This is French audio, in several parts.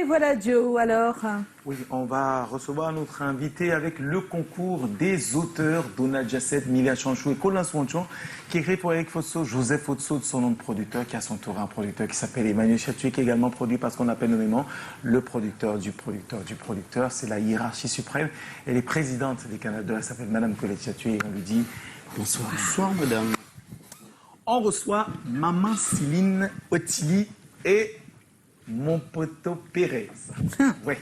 voilà Joe, alors. Oui, on va recevoir notre invité avec le concours des auteurs Donna Jacet, Milia Chanchou et Colin Swanchon, qui écrit pour Eric Fosso, Joseph Fosso de son nom de producteur, qui a son tour un producteur qui s'appelle Emmanuel Chatoué, qui est également produit par ce qu'on appelle nommément le producteur du producteur du producteur. C'est la hiérarchie suprême. Elle est présidente des Canada, elle s'appelle Madame Colette Chatoué et on lui dit bonsoir. Bonsoir, madame. On reçoit Maman Céline Otili et mon poteau Pérez. Ouais.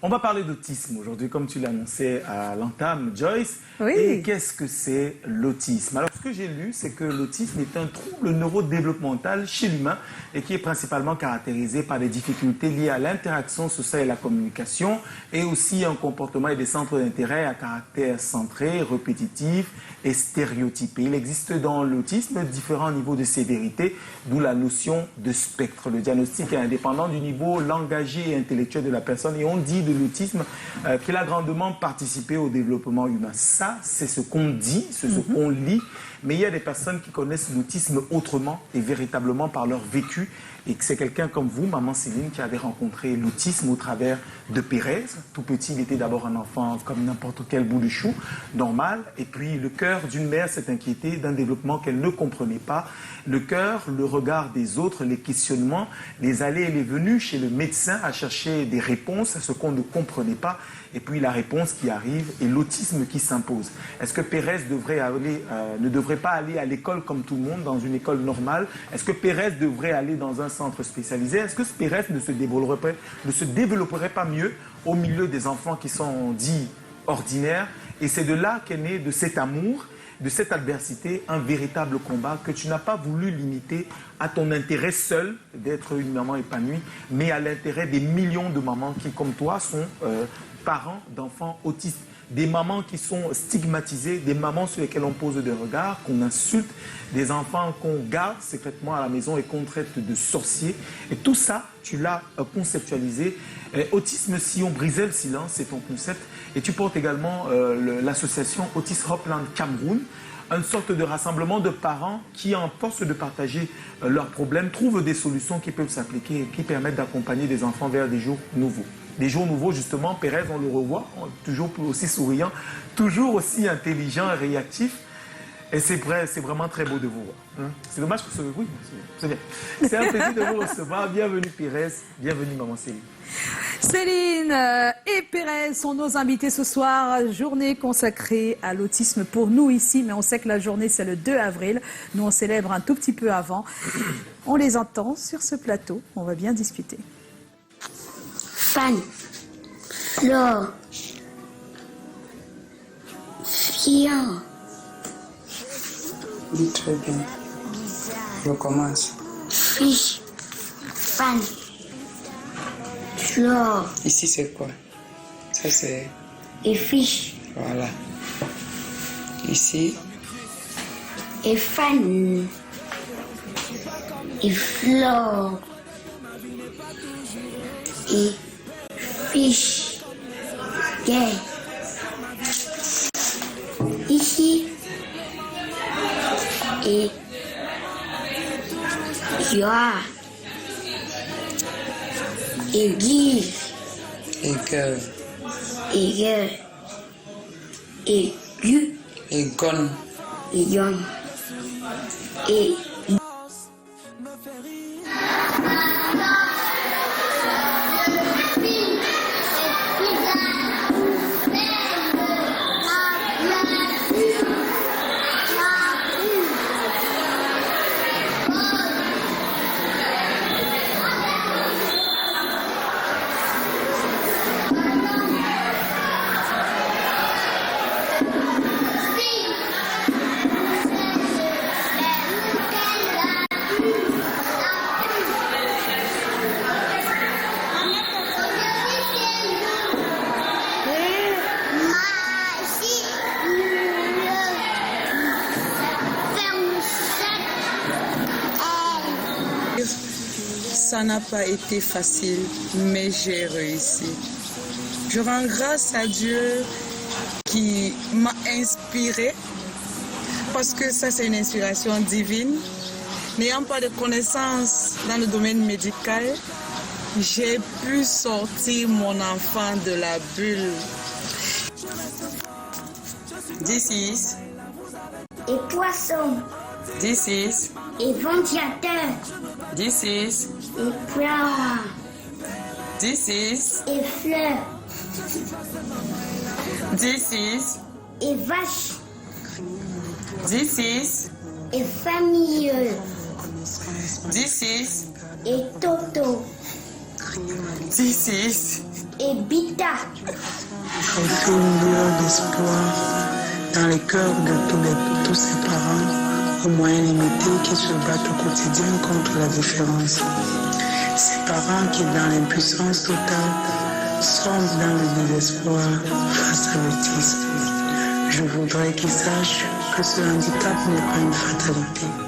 On va parler d'autisme aujourd'hui, comme tu l'as annoncé à l'entame, Joyce. Oui. Et qu'est-ce que c'est l'autisme? Alors, ce que j'ai lu, c'est que l'autisme est un trouble neurodéveloppemental chez l'humain et qui est principalement caractérisé par des difficultés liées à l'interaction sociale et la communication, et aussi un comportement et des centres d'intérêt à caractère centré, répétitif et stéréotypé. Il existe dans l'autisme différents niveaux de sévérité, d'où la notion de spectre. Le diagnostic est indépendant du niveau langagier et intellectuel de la personne, et on dit de l'autisme qu'il a grandement participé au développement humain. Ça, c'est ce qu'on dit, c'est ce qu'on lit, mais il y a des personnes qui connaissent l'autisme autrement et véritablement par leur vécu, et que c'est quelqu'un comme vous, Maman Céline, qui avait rencontré l'autisme au travers de Pérez. Tout petit, il était d'abord un enfant comme n'importe quel bout de chou, normal, et puis le cœur d'une mère s'est inquiété d'un développement qu'elle ne comprenait pas. Le cœur, le regard des autres, les questionnements, les allées et les venues chez le médecin à chercher des réponses à ce qu'on ne comprenait pas, et puis la réponse qui arrive et l'autisme qui s'impose. Est-ce que Pérez ne devrait pas aller à l'école comme tout le monde, dans une école normale? Est-ce que Pérez devrait aller dans un centre spécialisé? Est-ce que Pérez ne se développerait pas mieux au milieu des enfants qui sont dits ordinaires? Et c'est de là qu'est né, de cet amour, de cette adversité, un véritable combat que tu n'as pas voulu limiter à ton intérêt seul d'être une maman épanouie, mais à l'intérêt des millions de mamans qui, comme toi, sont parents d'enfants autistes. Des mamans qui sont stigmatisées, des mamans sur lesquelles on pose des regards, qu'on insulte, des enfants qu'on garde secrètement à la maison et qu'on traite de sorciers. Et tout ça, tu l'as conceptualisé. Autisme, si on brisait le silence, c'est ton concept. Et tu portes également l'association Autisme Hopland Cameroun, une sorte de rassemblement de parents qui, en force de partager leurs problèmes, trouvent des solutions qui peuvent s'appliquer et qui permettent d'accompagner des enfants vers des jours nouveaux. Des jours nouveaux, justement, Pérez, on le revoit, toujours aussi souriant, toujours aussi intelligent et réactif. Et c'est vraiment très beau de vous voir. C'est dommage que ce... Oui, c'est bien. C'est un plaisir de vous recevoir. Bienvenue Pérez, bienvenue Maman Céline. Céline et Pérez sont nos invités ce soir. Journée consacrée à l'autisme pour nous ici, mais on sait que la journée c'est le 2 avril. Nous on célèbre un tout petit peu avant. On les entend sur ce plateau, on va bien discuter. Fan, Flore, Fion. Très bien. Je commence. Fiche, Fan, Flore. Ici, c'est quoi? Ça, c'est... Et Fiche. Voilà. Ici. Et Fan. Et Flore. Et Fiche. Gay. Ici. Et Joie. Et Guy. Et cœur. Et Gueux. Et Gu. Et gon. Et Yon. Et Ça n'a pas été facile, mais j'ai réussi. Je rends grâce à Dieu qui m'a inspirée, parce que ça c'est une inspiration divine. N'ayant pas de connaissances dans le domaine médical, j'ai pu sortir mon enfant de la bulle. This is, et poisson, this is, et ventilateur, this is, et flower, this is, et fleurs, this is, et vache, this is, et famille, this is, et toto, this is. et bita. Elle fait une lueur d'espoir dans les cœurs de tous ces parents aux moyens limités qui se battent au quotidien contre la différence. Ces parents qui, dans l'impuissance totale, sombrent dans le désespoir face à l'autisme. Je voudrais qu'ils sachent que ce handicap n'est pas une fatalité.